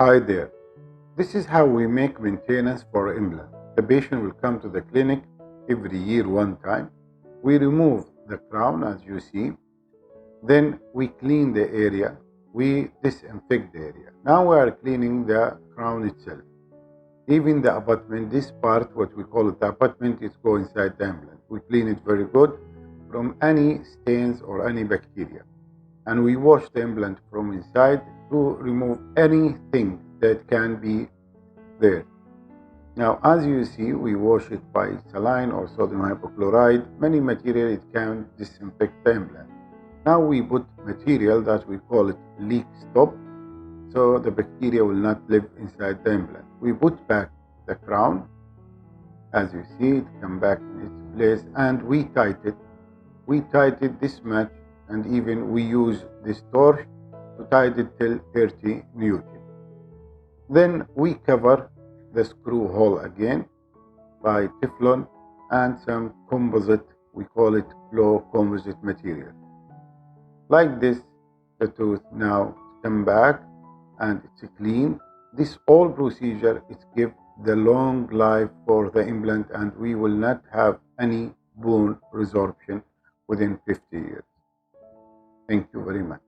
Hi there. This is how we make maintenance for implant. The patient will come to the clinic every year one time. We remove the crown as you see. Then we clean the area. We disinfect the area. Now we are cleaning the crown itself. Even the abutment, this part, what we call it the abutment, is go inside the implant. We clean it very good from any stains or any bacteria. And we wash the implant from inside to remove anything that can be there. Now, as you see, we wash it by saline or sodium hypochlorite. Many material it can disinfect the implant. Now we put material that we call it leak stop, so the bacteria will not live inside the implant. We put back the crown. As you see, it come back in its place, and we tight it. We tight it this much, and even we use this torch to tight it till 30 Newton. Then we cover the screw hole again by Teflon and some composite, we call it flow composite material. Like this, the tooth now come back and it's clean. This whole procedure is give the long life for the implant, and we will not have any bone resorption within 50 years. Thank you very much.